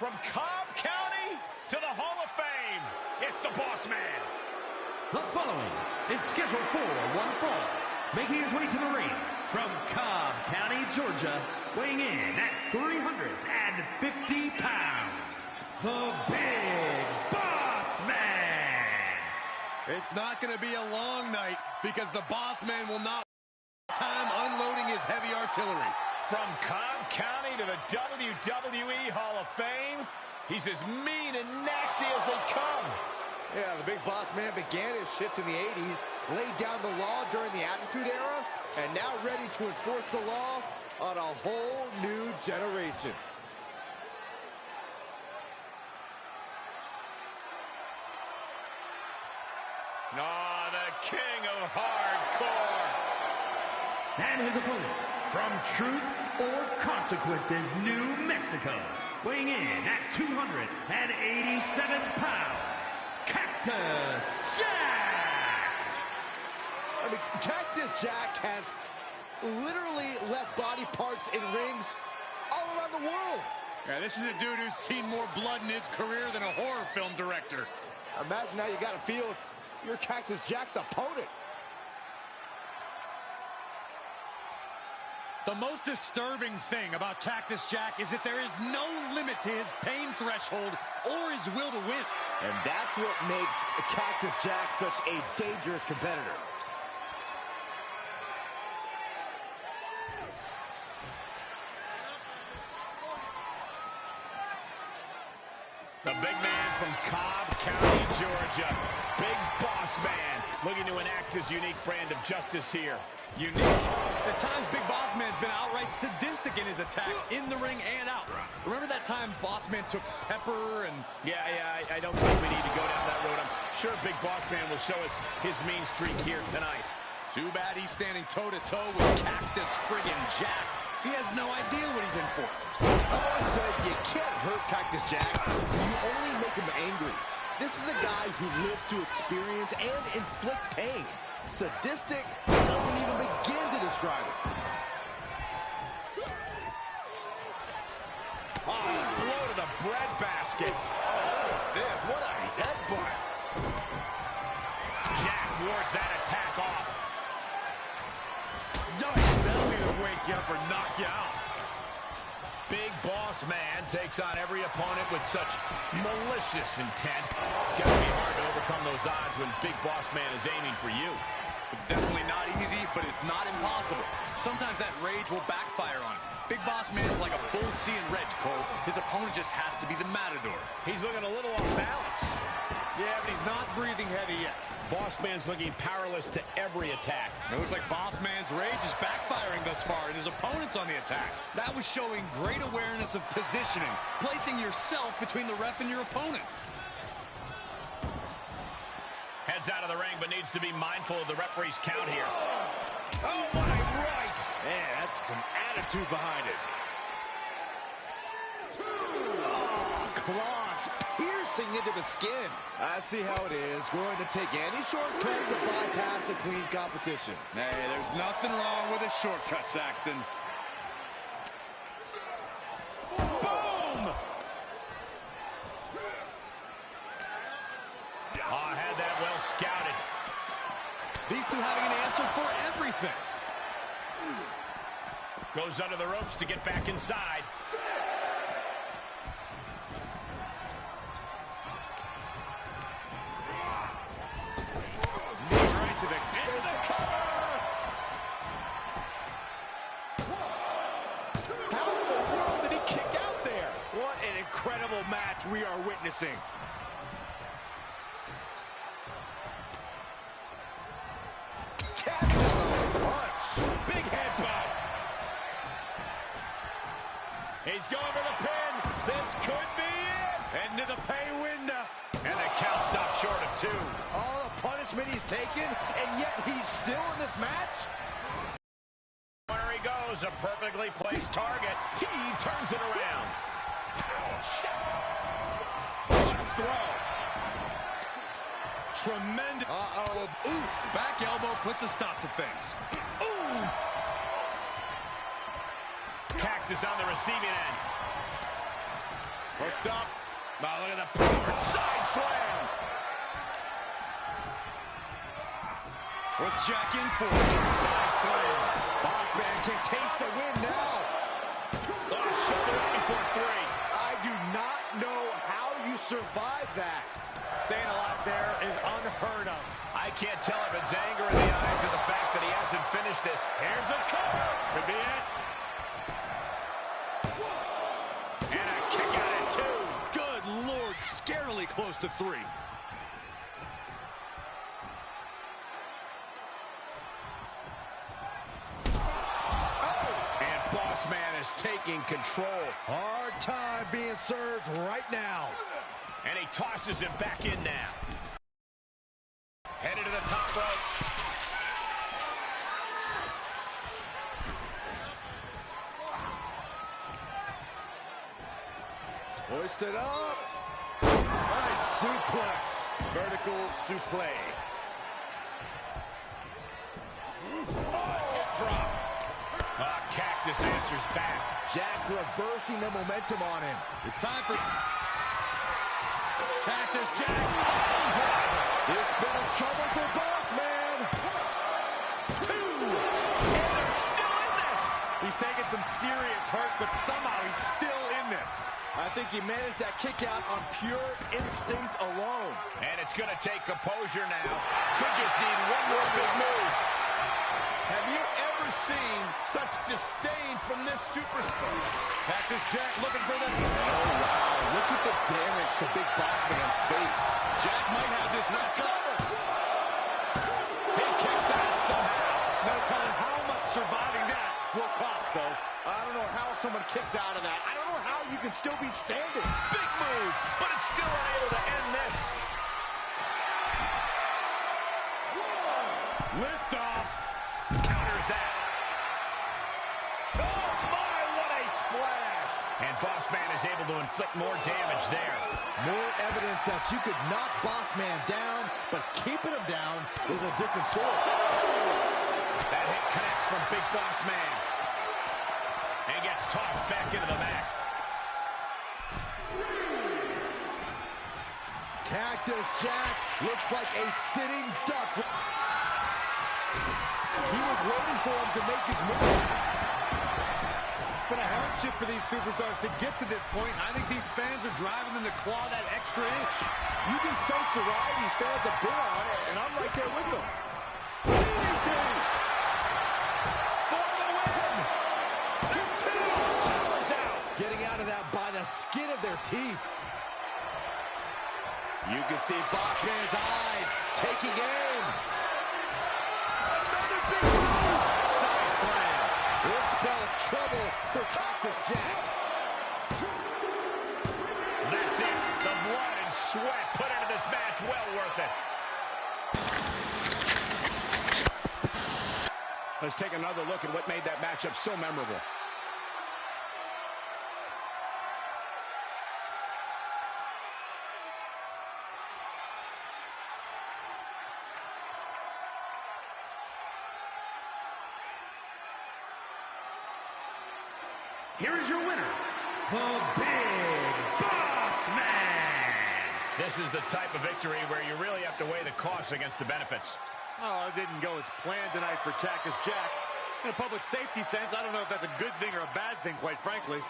From Cobb County to the Hall of Fame, it's the Boss Man. The following is scheduled for one fall. Making his way to the ring from Cobb County, Georgia, weighing in at 350 pounds, the Big Boss Man. It's not going to be a long night because the Boss Man will not waste time unloading his heavy artillery. From Cobb County to the WWE Hall of Fame, he's as mean and nasty as they come. Yeah, the Big Boss Man began his shift in the 80s, laid down the law during the Attitude Era, and now ready to enforce the law on a whole new generation. The king of hardcore. And his opponent, from Truth or Consequences, New Mexico, weighing in at 287 pounds, Cactus Jack! I mean, Cactus Jack has literally left body parts in rings all around the world. Yeah, this is a dude who's seen more blood in his career than a horror film director. Imagine how you got to feel if you're Cactus Jack's opponent. The most disturbing thing about Cactus Jack is that there is no limit to his pain threshold or his will to win. And that's what makes Cactus Jack such a dangerous competitor. The big man from Cobb County, Georgia. Big Boss Man looking to enact his unique brand of justice here. Unique? At times, Big Boss Man's been outright sadistic in his attacks, in the ring and out. Remember that time Boss Man took pepper and... Yeah, I don't think we need to go down that road. I'm sure Big Boss Man will show us his mean streak here tonight. Too bad he's standing toe-to-toe with Cactus friggin' Jack. He has no idea what he's in for. I said you can't hurt Cactus Jack. You only make him angry. This is a guy who lives to experience and inflict pain. Sadistic doesn't even begin to describe it. Blow to the breadbasket. What a headbutt. Jack wards that attack off. Yikes, that'll either wake you up or knock you out. Big Boss Man takes on every opponent with such malicious intent. It's got to be hard to overcome those odds when Big Boss Man is aiming for you. It's definitely not easy, but it's not impossible. Sometimes that rage will backfire on him. Big Boss Man is like a bull seeing red, Cole. His opponent just has to be the matador. He's looking a little off balance. Yeah, but he's not breathing heavy yet. Boss Man's looking powerless to every attack. It looks like Boss Man's rage is backfiring thus far, and his opponent's on the attack. That was showing great awareness of positioning, placing yourself between the ref and your opponent. Heads out of the ring, but needs to be mindful of the referee's count here. Oh, my right! Man, that's some attitude behind it. Claws piercing into the skin. I see how it is. Going to take any shortcut to bypass a clean competition. Hey, there's nothing wrong with a shortcut, Saxton. Boom! Had that well scouted. These two having an answer for everything. Goes under the ropes to get back inside. Knees right to the cover. How in the world did he kick out there? What an incredible match we are witnessing. Big headbutt. He's going for the pin. This could be it. Into the pay window. And the count stops short of 2. All the punishment he's taken, and yet he's still in this match? There he goes, a perfectly placed target. He turns it around. Ouch. What a throw. Tremendous. Oof. Back elbow puts a stop to things. Ooh. Cactus on the receiving end. Hooked up. Now look at the power. Side slam. What's Jack in for? Side slam. Boss man can taste a win now. Oh, shoulder up before 3. I do not know how you survive that. Staying alive there is unheard of. I can't tell if it's anger in the eyes or the fact that he hasn't finished this. Here's a cover. Could be it. And a kick out at 2. Good Lord, scarily close to 3. And Boss Man is taking control. Hard time being served right now. And he tosses him back in now. Headed to the top rope. Hoisted up. Nice suplex. Vertical suplex. Drop. Cactus answers back. Jack reversing the momentum on him. It's time for Cactus Jack. This spells trouble for Boss Man. 2. And they're still in this. He's taking some serious hurt, but somehow he's still in this. I think he managed that kick out on pure instinct alone. And it's going to take composure now. Could just need one more big move. Have you ever seen such disdain from this superstar? Cactus Jack looking for the... Oh, wow. Look at the damage to Big Boss Man's face. Jack might have this wrapped up. He kicks out somehow. No telling how much surviving that will cost, though. I don't know how someone kicks out of that. I don't know how you can still be standing. Big move, but it's still unable to end this. Lift off. Counters that. Oh, my, what a splash. And Boss Man is able to inflict more damage there. More evidence that you could knock Boss Man down, but keeping him down is a different story. That hit connects from Big Boss Man. And gets tossed back into the mat. Cactus Jack looks like a sitting duck. He was waiting for him to make his move. It's been a hardship for these superstars to get to this point. I think these fans are driving them to claw that extra inch. You can sense the ride these fans have been on, and I'm right there with them. DDT! For the win! Here's 2! Powers out! Getting out of that by the skin of their teeth. You can see Boss Man's eyes taking aim. Another big move! Side slam. This spells trouble for Cactus Jack. That's it. The blood and sweat put into this match. Well worth it. Let's take another look at what made that matchup so memorable. Here is your winner, the Big Boss Man. This is the type of victory where you really have to weigh the costs against the benefits. Oh, it didn't go as planned tonight for Cactus Jack. In a public safety sense, I don't know if that's a good thing or a bad thing, quite frankly.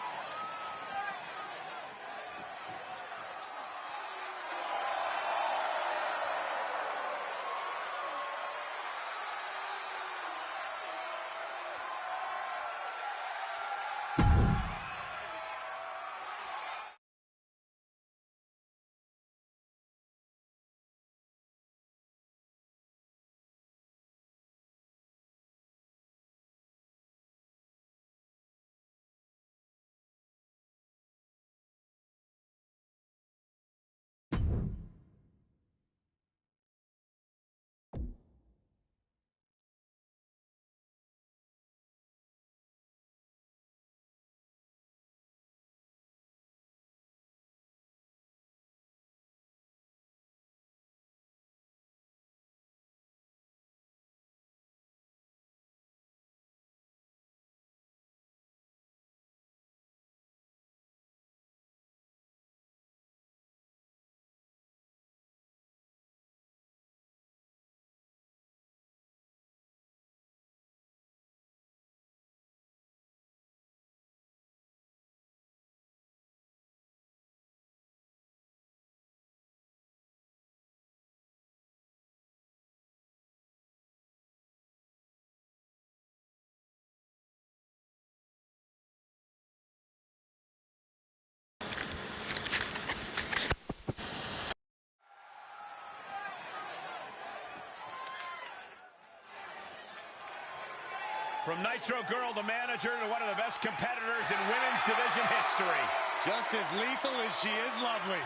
From Nitro Girl, the manager, to one of the best competitors in women's division history. Just as lethal as she is lovely.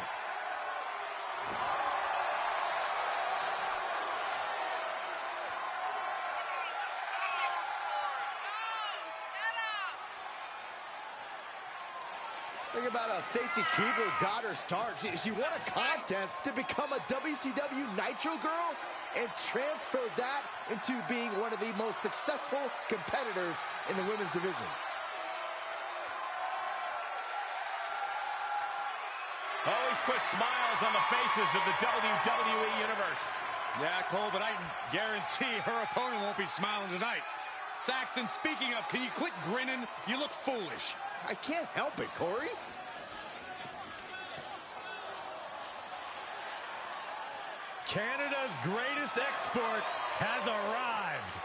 Think about how Stacy Keibler got her start. She won a contest to become a WCW Nitro Girl and transferred that into being one of the most successful competitors in the women's division. Always puts smiles on the faces of the WWE Universe. Yeah, Cole, but I guarantee her opponent won't be smiling tonight. Saxton, speaking of, can you quit grinning? You look foolish. I can't help it, Corey. Canada's greatest export has arrived.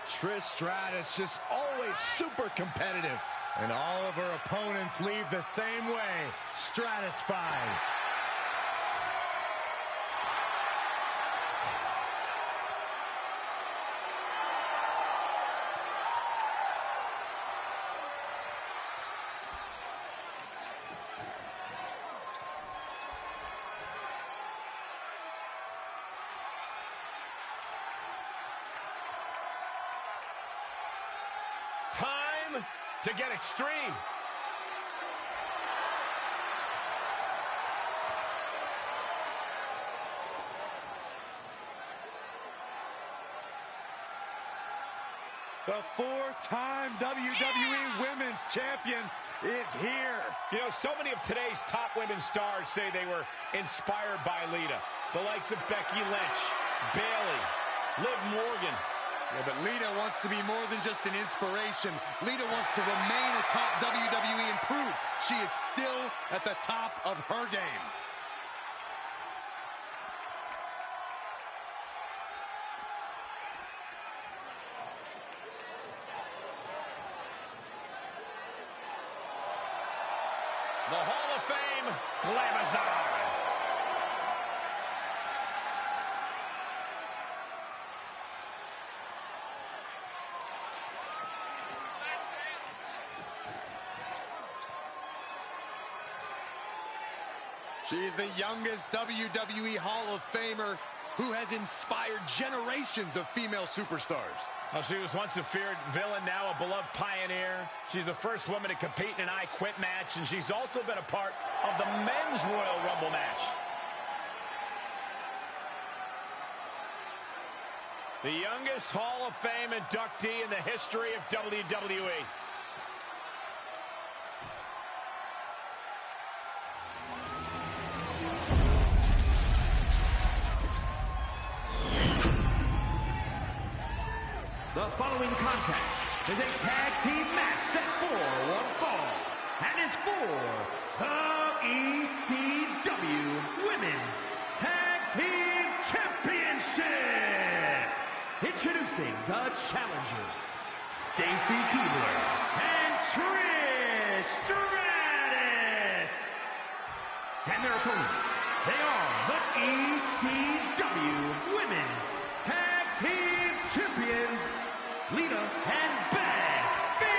Trish Stratus just always super competitive. And all of her opponents leave the same way, stratified. Time to get extreme. The four-time WWE Women's Champion is here. You know, so many of today's top women's stars say they were inspired by Lita. The likes of Becky Lynch, Bayley, Liv Morgan. Yeah, but Lita wants to be more than just an inspiration. Lita wants to remain atop WWE and prove she is still at the top of her game. The Hall of Fame Glamazon. She's the youngest WWE Hall of Famer who has inspired generations of female superstars. Well, she was once a feared villain, now a beloved pioneer. She's the first woman to compete in an I Quit match, and she's also been a part of the Men's Royal Rumble match. The youngest Hall of Fame inductee in the history of WWE. The following contest is a tag team match set for one fall and is for the ECW Women's Tag Team Championship. Introducing the challengers, Stacy Keibler and Trish Stratus. And their opponents, they are the ECW Women's Tag Team Champions, Lita and Beth Phoenix.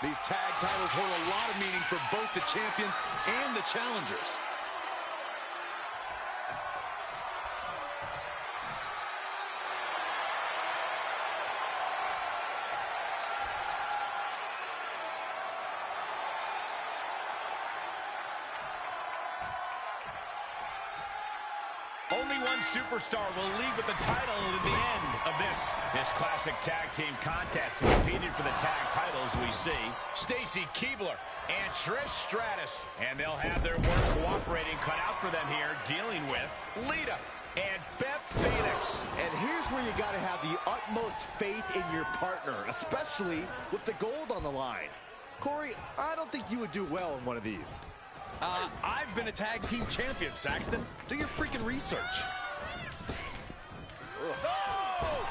These tag titles hold a lot of meaning for both the champions and the challengers. Only one superstar will leave with the title at the end of this classic tag team contest. Competing for the tag titles, we see Stacy Keibler and Trish Stratus. And they'll have their work cooperating cut out for them here, dealing with Lita and Beth Phoenix. And here's where you got to have the utmost faith in your partner, especially with the gold on the line. Corey, I don't think you would do well in one of these. I've been a tag team champion, Saxton. Do your freaking research. Oh!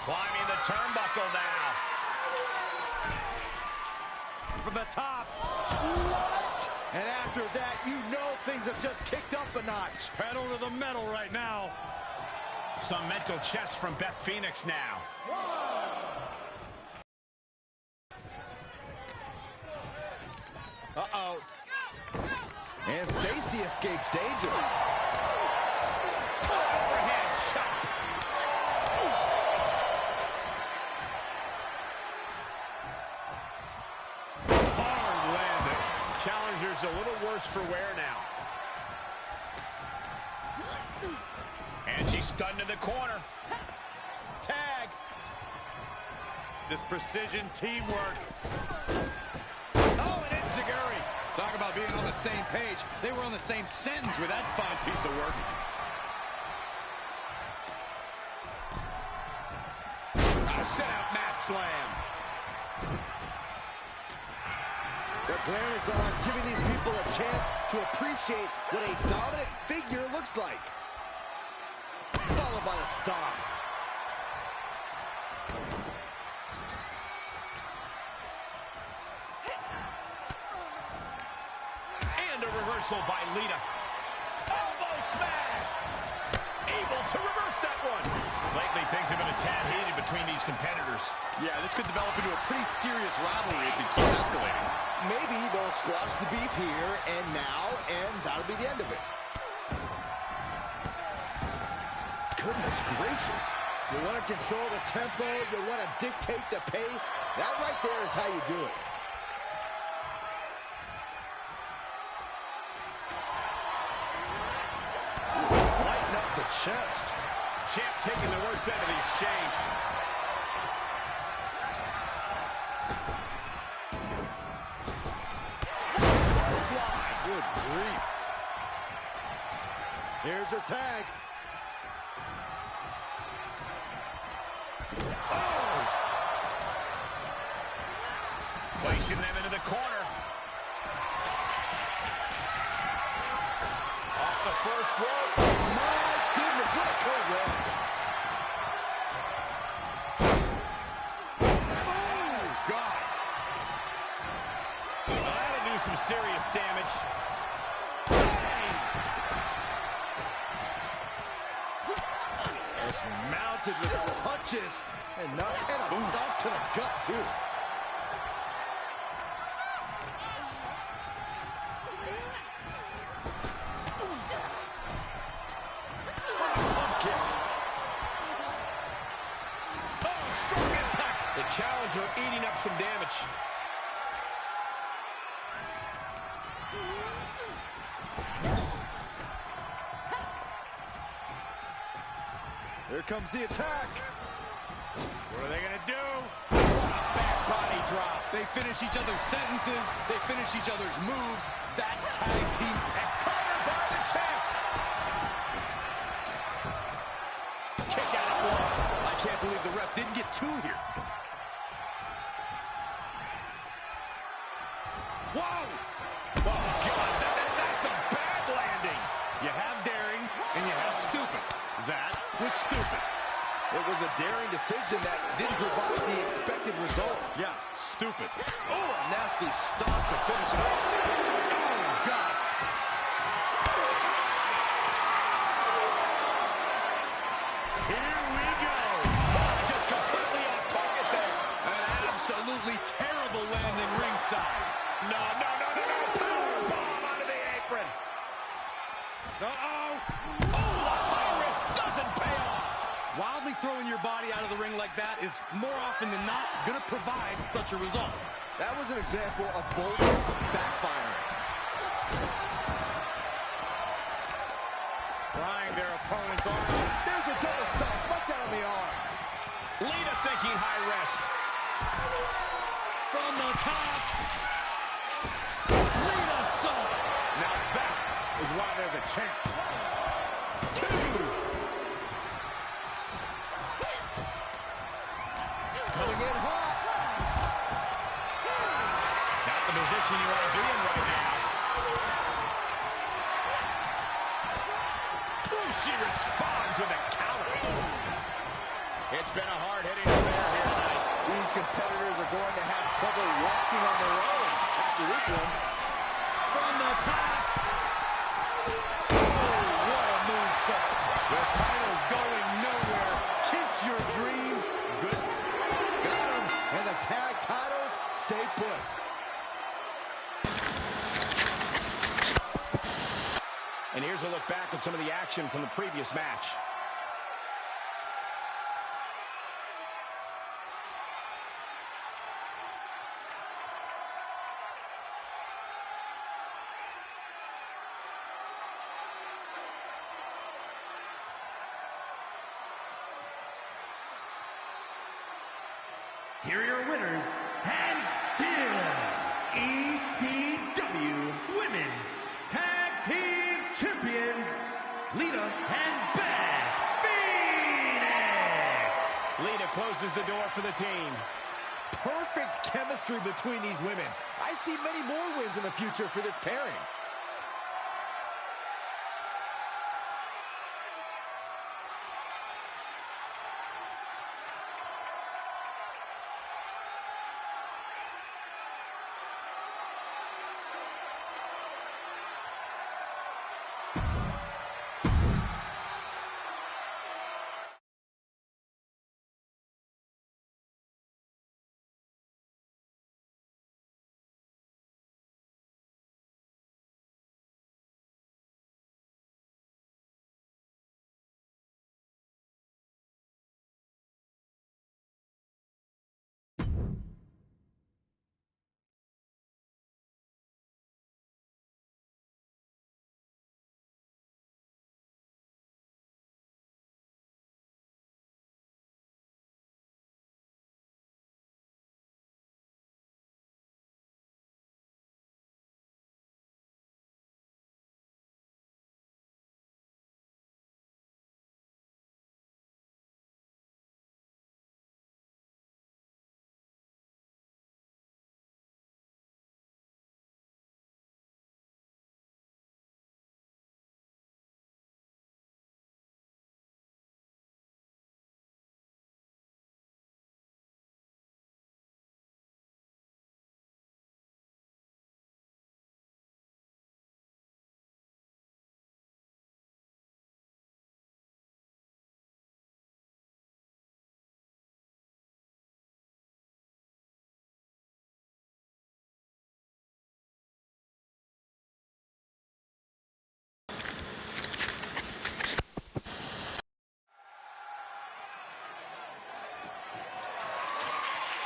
Climbing the turnbuckle now. From the top. What? And after that, you know things have just kicked up a notch. Pedal to the metal right now. Some mental chess from Beth Phoenix now. Uh-oh. And Stacy escapes danger. Overhead chop. Hard landing. Challenger's a little worse for wear now. And she's stunned in the corner. Tag. This precision teamwork. Oh, and Enziguri. Talk about being on the same page. They were on the same sentence with that fine piece of work. A sit-out mat slam. Their plan is on giving these people a chance to appreciate what a dominant figure looks like. Followed by a stomp. And a reversal by Lita. Elbow smash! Able to reverse that one. Lately, things have been a tad heated between these competitors. Yeah, this could develop into a pretty serious rivalry if it keeps escalating. Maybe they'll squash the beef here and now, and that'll be the end of it. Goodness gracious. You want to control the tempo, you want to dictate the pace. That right there is how you do it. Lighten up the chest. Champ taking the worst end of the exchange. Good grief. Here's her tag. Oh! Placing them into the corner. Off the first rope. My goodness, what a curve there. Oh, God. Well, that'll do some serious damage. It's mounted with punches and a stomp to the gut, too. Pump kick. Oh, strong impact. The challenger eating up some damage. Here comes the attack. What are they going to do? What a back body drop. They finish each other's sentences. They finish each other's moves. That's tag team. And covered by the champ. Kick out at one. I can't believe the ref didn't get two here. Whoa! Oh, God, that's a bad landing. You have daring and you have stupid. That was stupid. It was a daring decision that didn't provide the expected result. Yeah, stupid. Oh, a nasty stomp to finish it off. Oh, God. Here we go. Oh, just completely off target there. An absolutely terrible landing ringside. No. Power bomb onto the apron. Uh-oh. Oh, the high risk doesn't pay off. Wildly throwing your body out of the ring like that is more often than not going to provide such a result. That was an example of boldness backfiring. Prying their opponent's arm. There's a double stomp right down the arm. Lita thinking high risk. From the top. Lita saw. Now that is why they're the champs. Coming in hot. Not the position you want to be in right now. she responds with a counter. It's been a hard-hitting affair here tonight. These competitors are going to have trouble walking on their own after this one. From the top. Oh, what a moonsault. The title's going nowhere. Kiss your dreams. Good. Got him. And the tag titles stay put. And here's a look back at some of the action from the previous match. Here are your winners, and still ECW Women's Tag Team Champions, Lita and Beth Phoenix. Lita closes the door for the team. Perfect chemistry between these women. I see many more wins in the future for this pairing.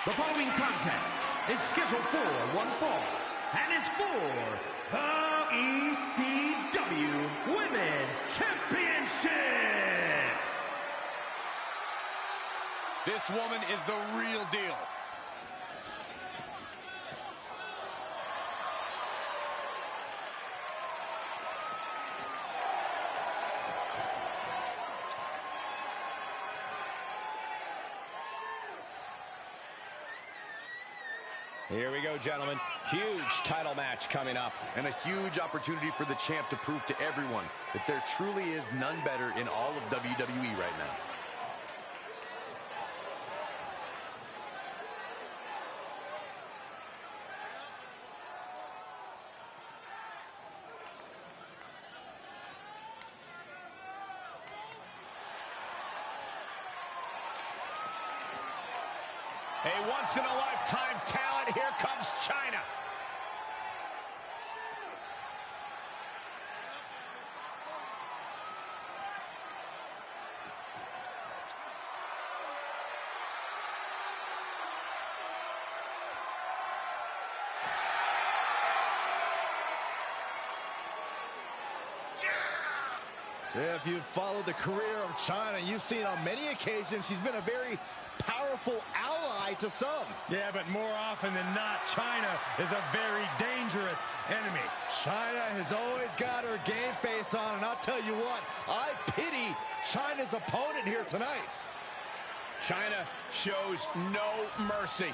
The following contest is scheduled for one fall and is for the ECW Women's Championship. This woman is the real deal. Here we go, gentlemen. Huge title match coming up. And a huge opportunity for the champ to prove to everyone that there truly is none better in all of WWE right now. A once-in-a-lifetime talent. Here comes China. If you've followed the career of China, you've seen on many occasions she's been a very powerful ally to some. Yeah, but more often than not, China is a very dangerous enemy. China has always got her game face on, and I'll tell you what, I pity China's opponent here tonight. China shows no mercy.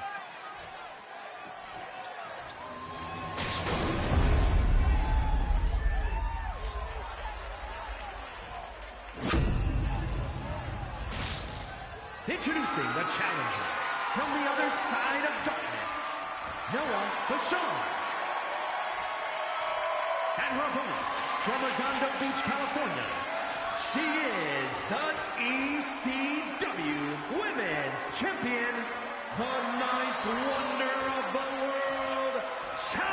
Introducing the challenger from the other side of darkness, Noah Bashan. And her opponent from Redondo Beach, California, she is the ECW Women's Champion, the ninth wonder of the world, China!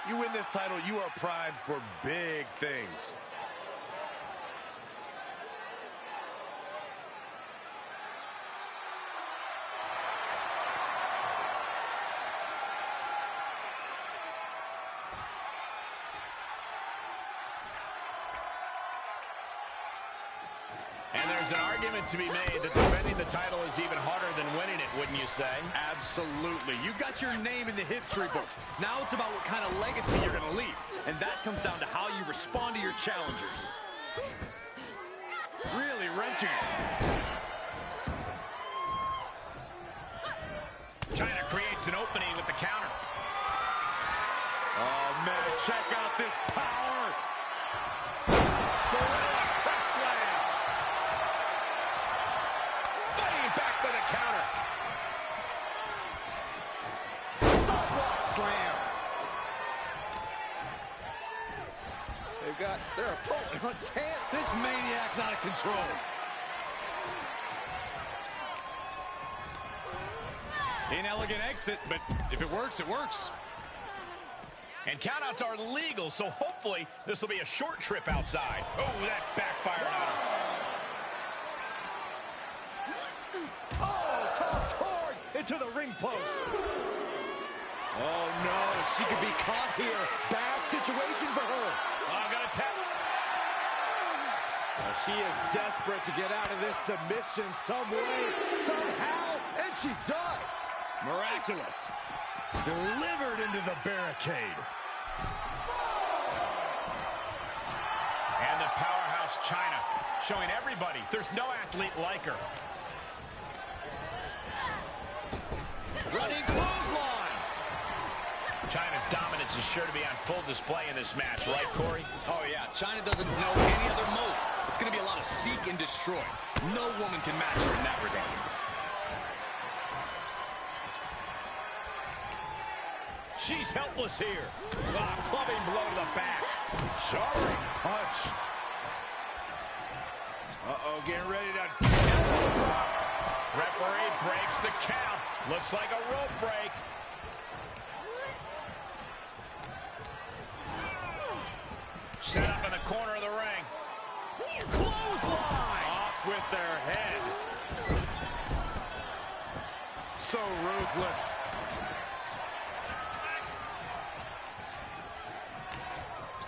You win this title, you are primed for big things. And there's an argument to be made that defending the title is even harder than winning it, wouldn't you say? Absolutely. You got your name in the history books. Now it's about what kind of legacy you're going to leave. And that comes down to how you respond to your challengers. Really wrenching it. China creates an opening with the counter. Oh, man, check out this power. Press slam. Fighting back with a counter. Sidewalk slam. They've got their opponent on 10. This maniac's out of control. Inelegant exit, but if it works, it works. And countouts are legal, so hopefully this will be a short trip outside. Oh, that backfired on her. Oh, tossed hard into the ring post. Oh, no, she could be caught here. Bad situation for her. Oh, got a tap. She is desperate to get out of this submission some way, somehow, and she does. Miraculous. Delivered into the barricade. And the powerhouse China showing everybody there's no athlete like her. Running clothesline. China's dominance is sure to be on full display in this match, right, Corey? Oh, yeah. China doesn't know any other mode. It's going to be a lot of seek and destroy. No woman can match her in that regard. She's helpless here. Clubbing blow to the back. Jarring punch. Uh-oh, getting ready to... Referee breaks the count. Looks like a rope break. Set up in the corner of the ring. Clothesline. Off with their head. So ruthless.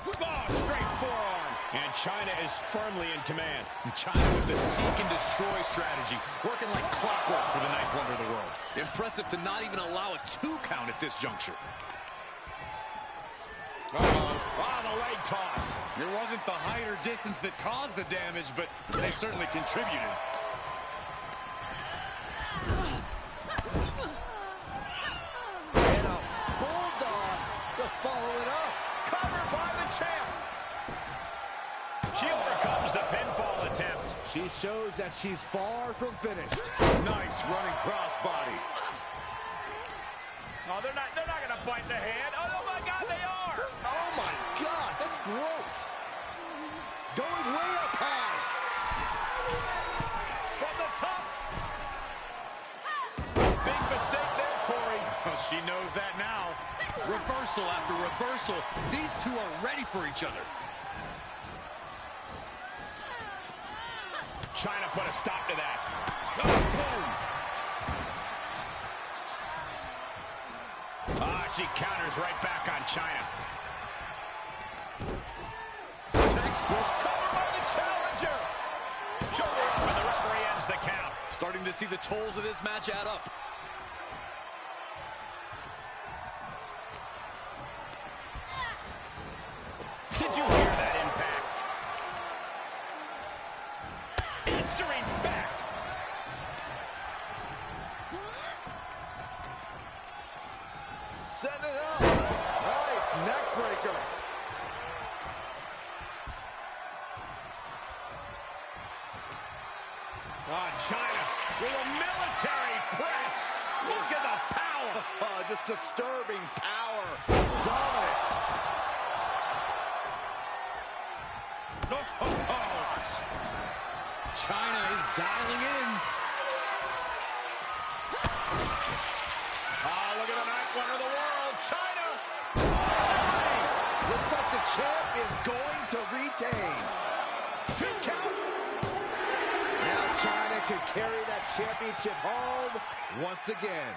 Oh, straight forearm. And China is firmly in command. China with the seek and destroy strategy, working like clockwork for the ninth wonder of the world. Impressive to not even allow a 2 count at this juncture. The leg toss. It wasn't the height or distance that caused the damage, but they certainly contributed. And a bulldog to follow it up. Covered by the champ. She overcomes the pinfall attempt. She shows that she's far from finished. Nice running crossbody. Oh, they're not going to bite the hand. Oh, my God, they are. Oh my gosh, that's gross. Going way up high. From the top. Big mistake there, Corey. Well, she knows that now. Reversal after reversal. These two are ready for each other. China put a stop to that. Oh, boom. She counters right back on China. Textbooks Covered by the challenger. Shoulder up, and the referee ends the count. starting to see the tolls of this match add up. Did you hear that impact? Answering back. Set it up. Nice Neckbreaker. China with a military press. Look at the power. Just disturbing power. Dominance. China is dialing in. Oh, look at the ninth wonder of the world. China. Looks like the champ is going to retain. 2 count. Now China can carry that championship home once again.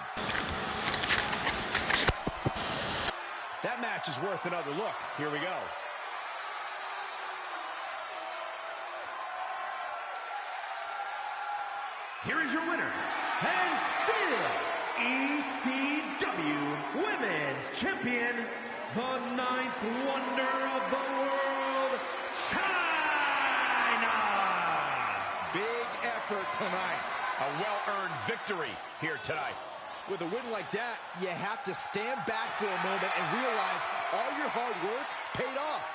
That match is worth another look. Here we go. Here is your winner, and still ECW Women's Champion, the ninth wonder of the world, China! Big effort tonight. A well-earned victory here tonight. With a win like that, you have to stand back for a moment and realize all your hard work paid off.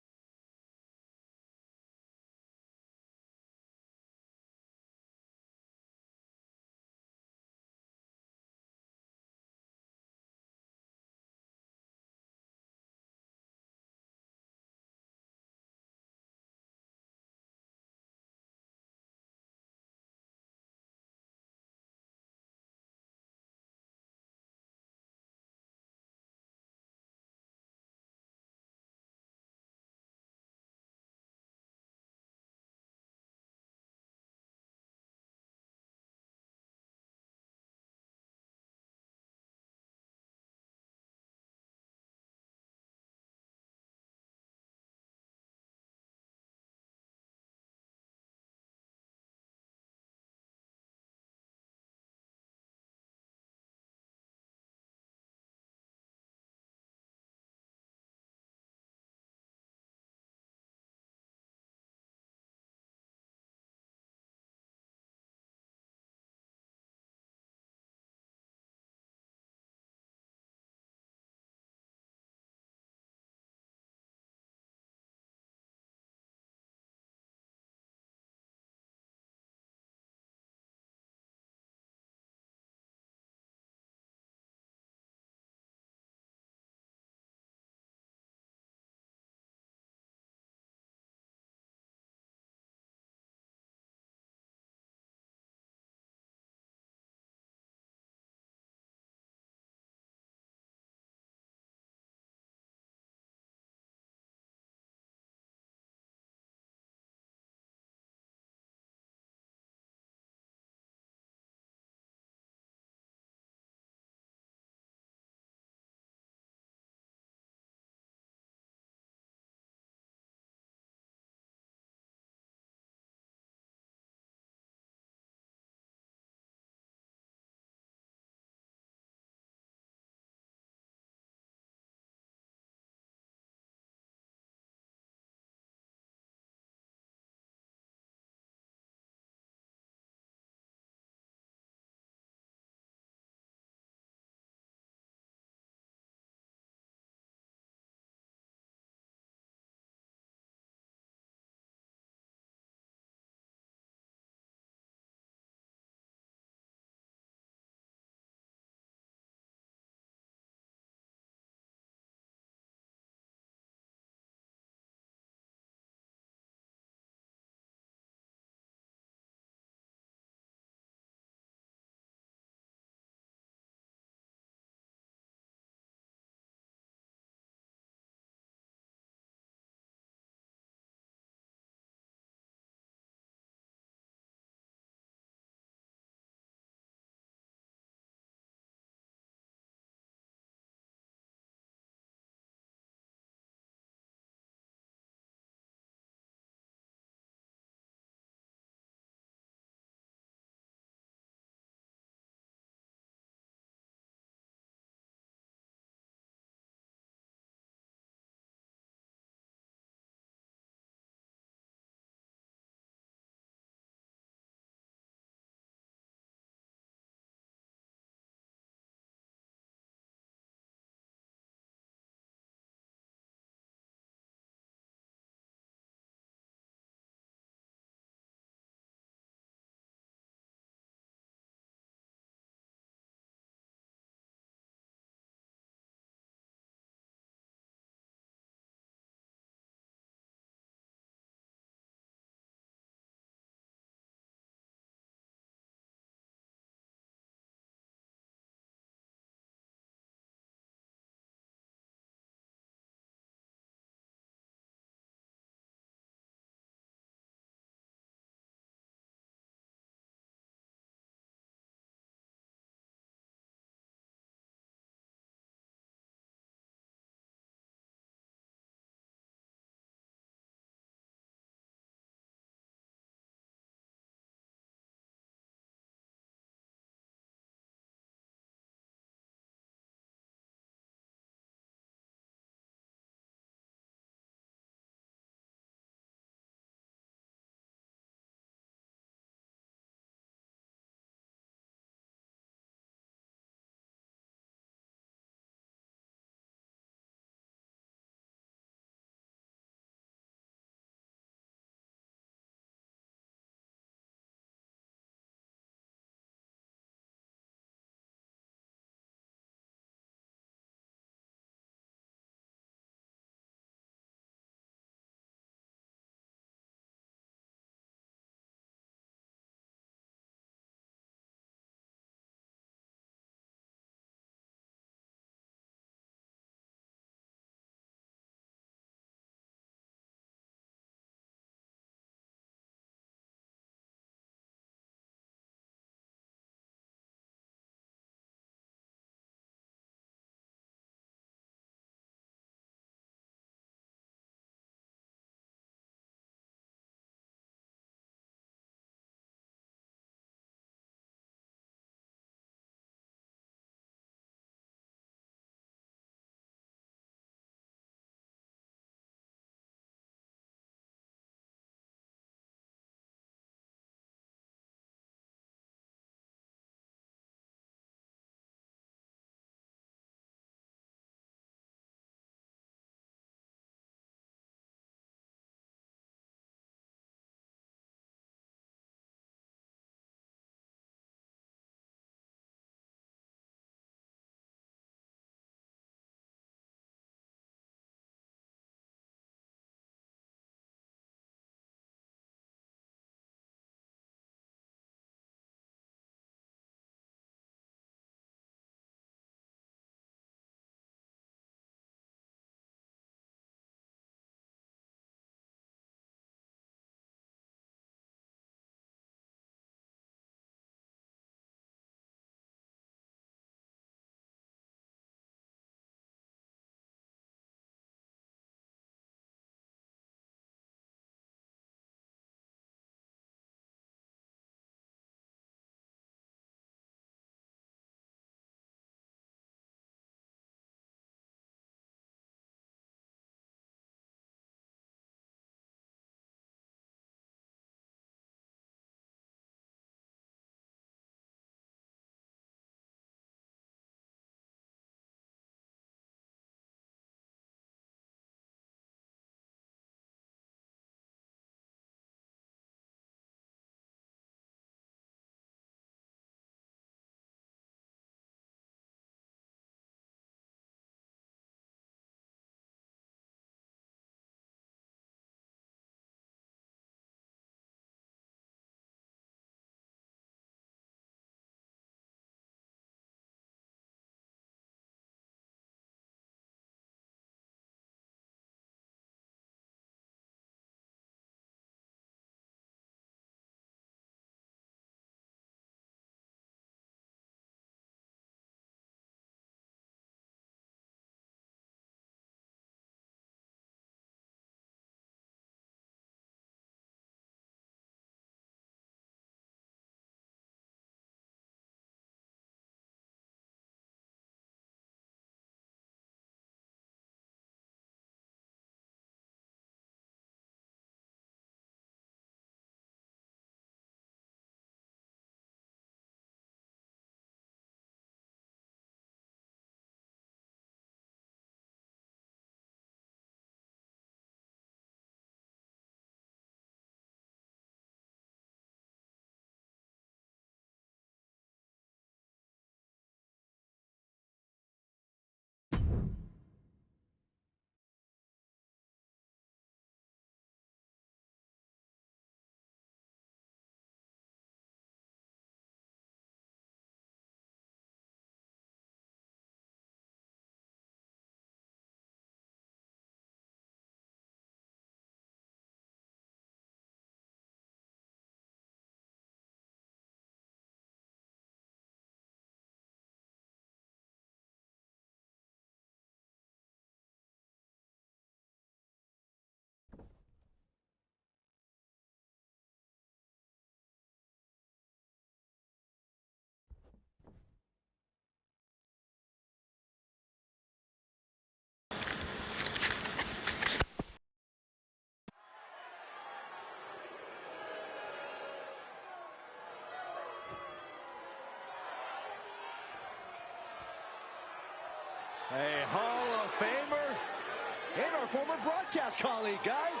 former broadcast colleague, guys.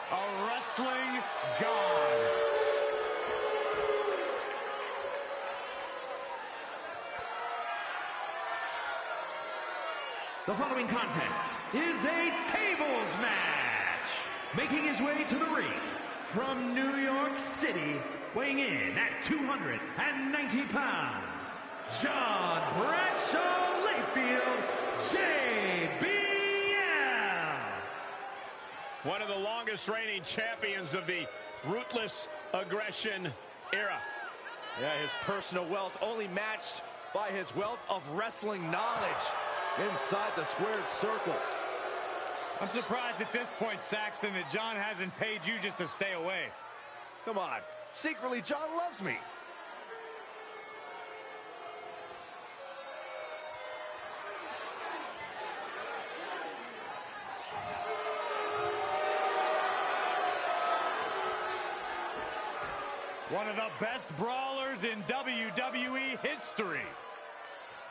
A wrestling god. The following contest is a tables match. Making his way to the ring from New York City, weighing in at 290 pounds, John Bradshaw Layfield, JBL. One of the longest reigning champions of the ruthless aggression era. Yeah, his personal wealth only matched by his wealth of wrestling knowledge inside the squared circle. I'm surprised at this point, Saxton, that John hasn't paid you just to stay away. Come on, secretly John loves me. One of the best brawlers in WWE history.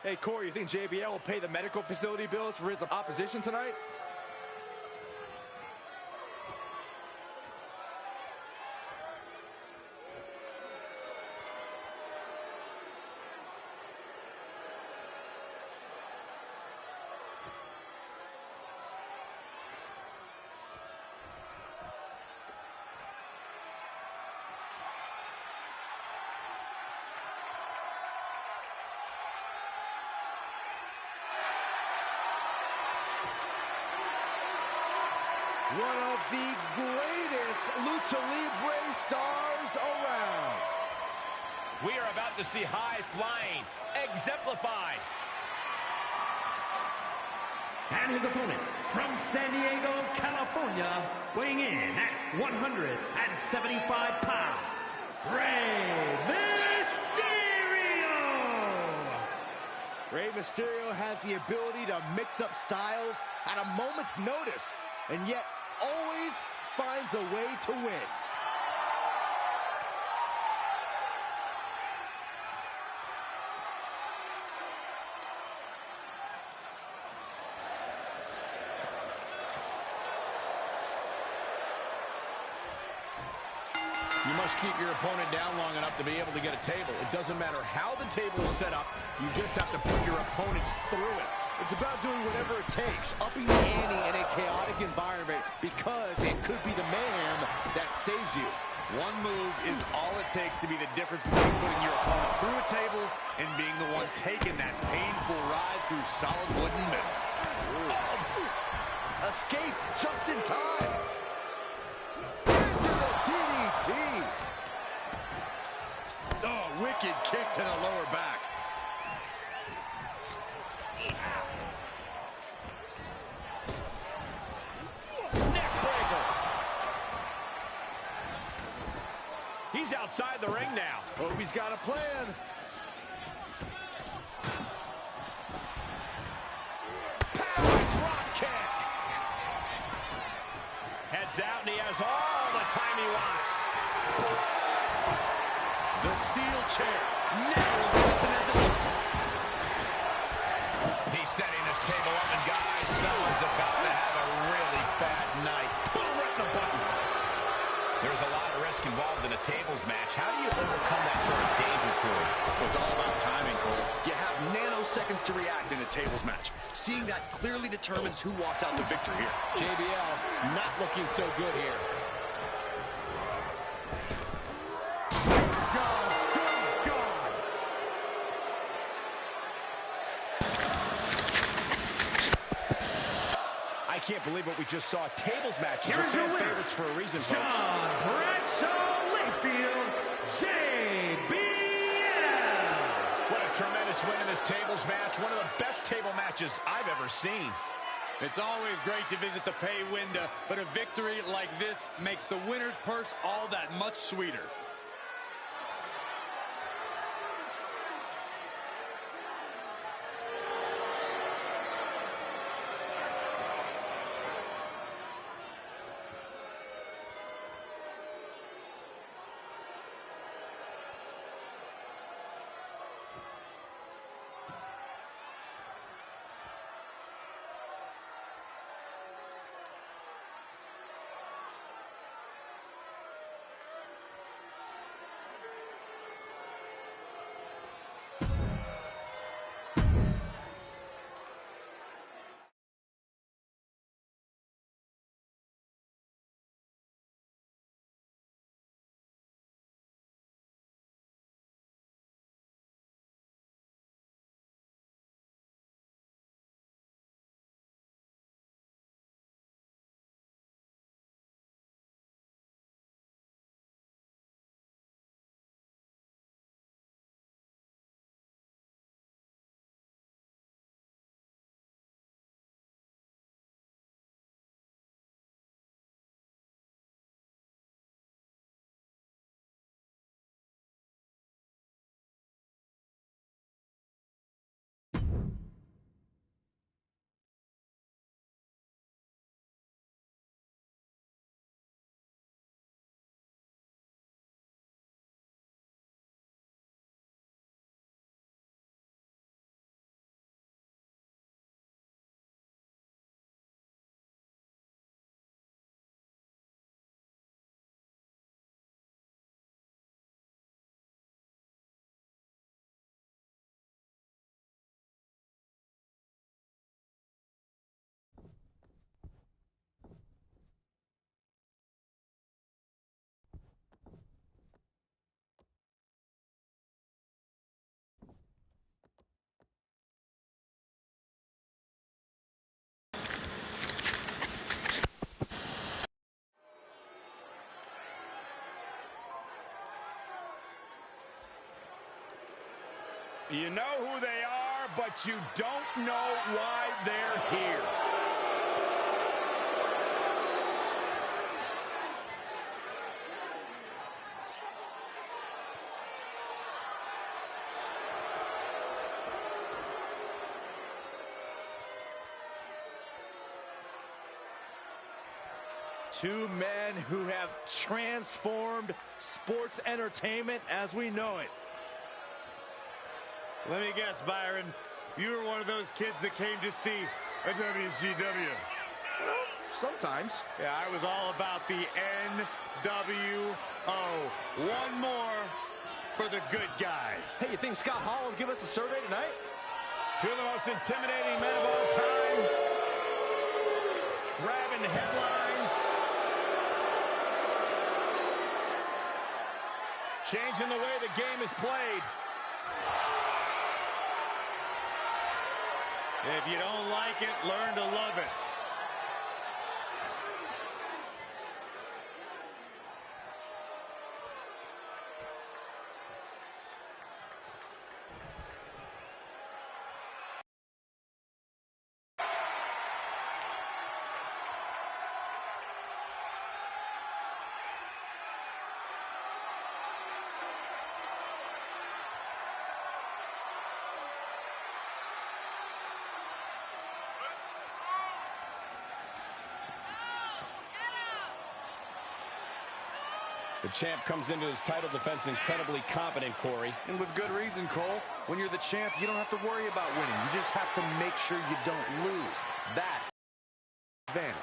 Hey, Corey, you think JBL will pay the medical facility bills for his opposition tonight? One of the greatest Lucha Libre stars around. We are about to see high flying exemplified. And his opponent from San Diego, California, weighing in at 175 pounds, Rey Mysterio! Rey Mysterio has the ability to mix up styles at a moment's notice, and yet always finds a way to win. You must keep your opponent down long enough to be able to get a table. It doesn't matter how the table is set up. You just have to put your opponents through it. It's about doing whatever it takes, upping the ante in a chaotic environment, because it could be the man that saves you. One move is all it takes to be the difference between putting your opponent through a table and being the one taking that painful ride through solid wooden metal. Escaped just in time. Into the DDT. Oh, wicked kick to the lower back. Neck breaker. He's outside the ring now. Hope he's got a plan. Power drop kick. Heads out and he has all the time he wants. The steel chair. Never as innocent as it looks. He's setting this table up, and guys, someone's about to have a really bad night. Boom, right in the button. There's a lot of risk involved in a tables match. How do you overcome that sort of danger, Corey? Well, it's all about timing, Cole. You have nanoseconds to react in a tables match. Seeing that clearly determines who walks out the victor here. JBL not looking so good here. I can't believe what we just saw. Tables matches are fan favorites for a reason, folks. John Bradshaw Layfield, JBL! What a tremendous win in this tables match. One of the best table matches I've ever seen. It's always great to visit the pay window, but a victory like this makes the winner's purse all that much sweeter. You know who they are, but you don't know why they're here. Two men who have transformed sports entertainment as we know it. Let me guess, Byron. You were one of those kids that came to see a WCW. Sometimes. Yeah, I was all about the NWO. One more for the good guys. Hey, you think Scott Hall will give us a survey tonight? Two of the most intimidating men of all time. Grabbing headlines. Changing the way the game is played. If you don't like it, learn to love it. The champ comes into his title defense incredibly confident, Corey. And with good reason, Cole. When you're the champ, you don't have to worry about winning. You just have to make sure you don't lose. That advantage.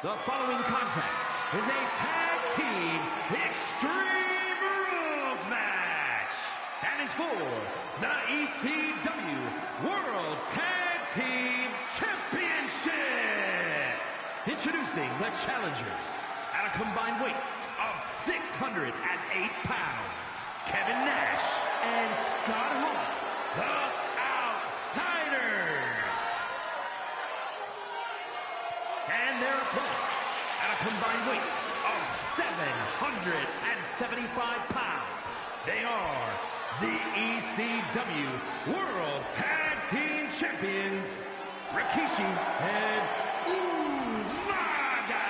The following contest is a tag team Extreme Rules match and is for the ECW World Tag Team Championship. Introducing the challengers at a combined weight of 608 pounds, Kevin Nash and Scott Hall, the Outsiders. And their opponents at a combined weight of 775 pounds. They are the ECW World Tag Team Champions, Rikishi and Umaga.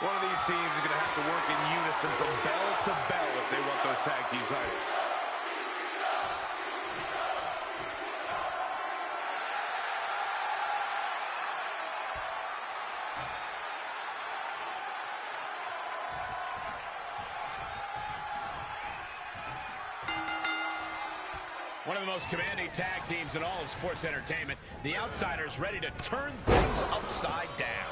One of these teams is going to have to work in unison from bell to bell if they want those tag team titles. One of the most commanding tag teams in all of sports entertainment. The Outsiders ready to turn things upside down.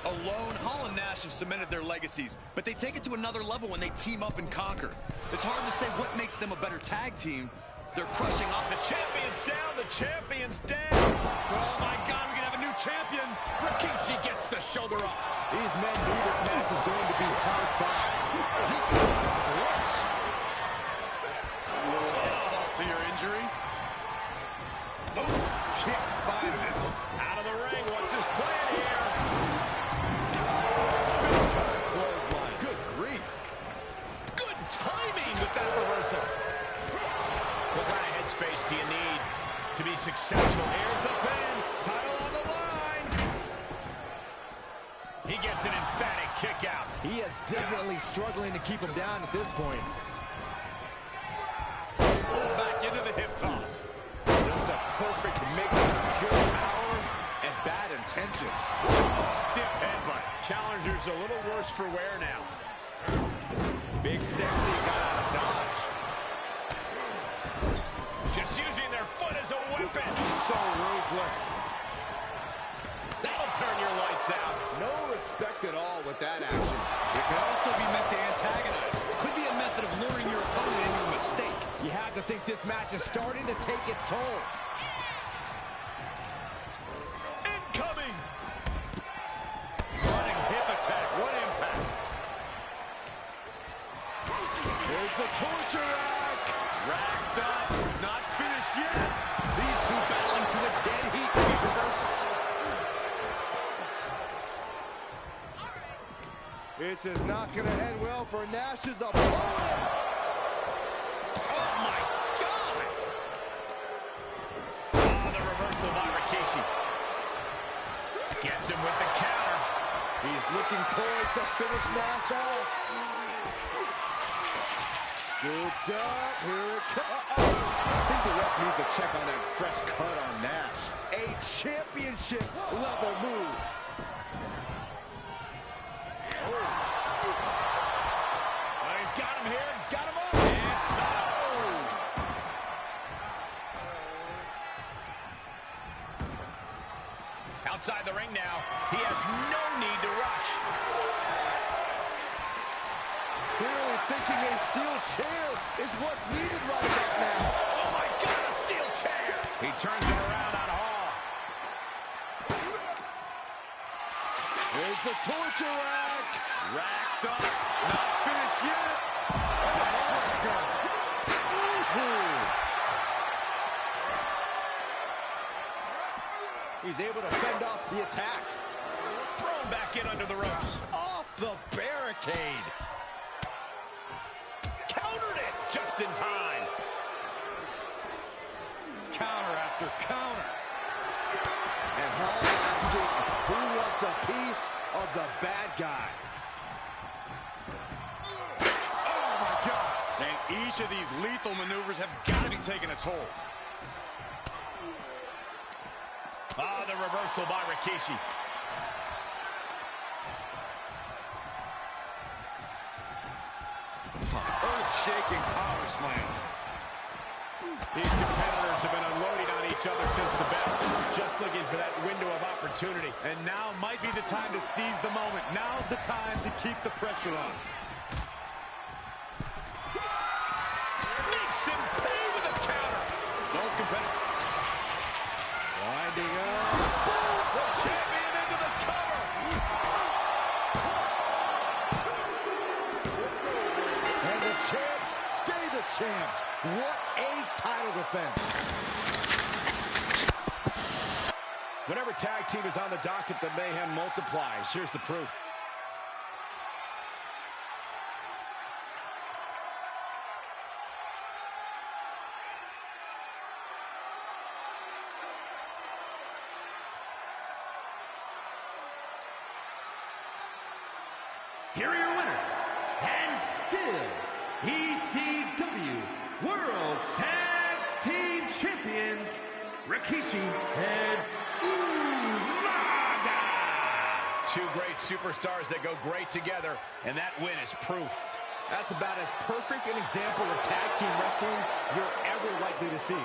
Alone, Hall and Nash have cemented their legacies, but they take it to another level when they team up and conquer. It's hard to say what makes them a better tag team. They're crushing up. The champion's down. The champion's down. Oh, my God, we're going to have a new champion. Rikishi gets the shoulder up. These men knew this match is going to be hard fought. He's got a flush. A little insult to your injury. Oof, kick finds it. Out of the ring. What's his plan here? Big time clothesline. Good grief. Good timing with that reversal. What kind of headspace do you need to be successful? Here's the pin. Title on the line. He gets an emphatic kick out. He is definitely struggling to keep him down at this point. Pulled back into the hip toss. Just a perfect mix of pure power and bad intentions. Stiff headbutt. Challenger's a little worse for wear now. Big Sexy got out of dodge. Just using their foot as a weapon. So ruthless. That'll turn your lights kicks out. No respect at all with that action. It could also be meant to antagonize. Could be a method of luring your opponent into a mistake. You have to think this match is starting to take its toll. Incoming! Running hip attack. What impact. There's the torture rack. Racked up. Not finished yet. These two battling to a dead heat. These reversals. This is not going to end well for Nash's opponent. Oh, my God! Oh, the reversal by Rikishi. Gets him with the counter. He's looking poised to finish Nash off. Scooped up. Here it comes. I think the ref needs to check on that fresh cut on Nash. A championship level move. He's got him here. He's got him up. And outside the ring now. He has no need to rush. Clearly thinking a steel chair is what's needed right about now. Oh, my God, a steel chair. He turns it around on Hall. There's the torture rack. Racked up. Not finished yet. He's able to fend off the attack. Thrown back in under the ropes. Off the barricade. Countered it just in time. Counter after counter. And Hall asking who wants a piece of the bad guy. Oh, my God. And each of these lethal maneuvers have got to be taking a toll. Ah, the reversal by Rikishi. Earth-shaking power slam. These competitors have been unloading on each other since the bell. Just looking for that window of opportunity. And now might be the time to seize the moment. Now's the time to keep the pressure on. Makes him pay with a counter. Both competitors. Winding up. Boom! The champion into the cover. And the champs stay the champs. What a title defense. Whenever tag team is on the docket, the mayhem multiplies. Here's the proof. Here are your winners, and still ECW World Tag Team Champions, Rikishi and Umaga. Two great superstars that go great together, and that win is proof. That's about as perfect an example of tag team wrestling you're ever likely to see.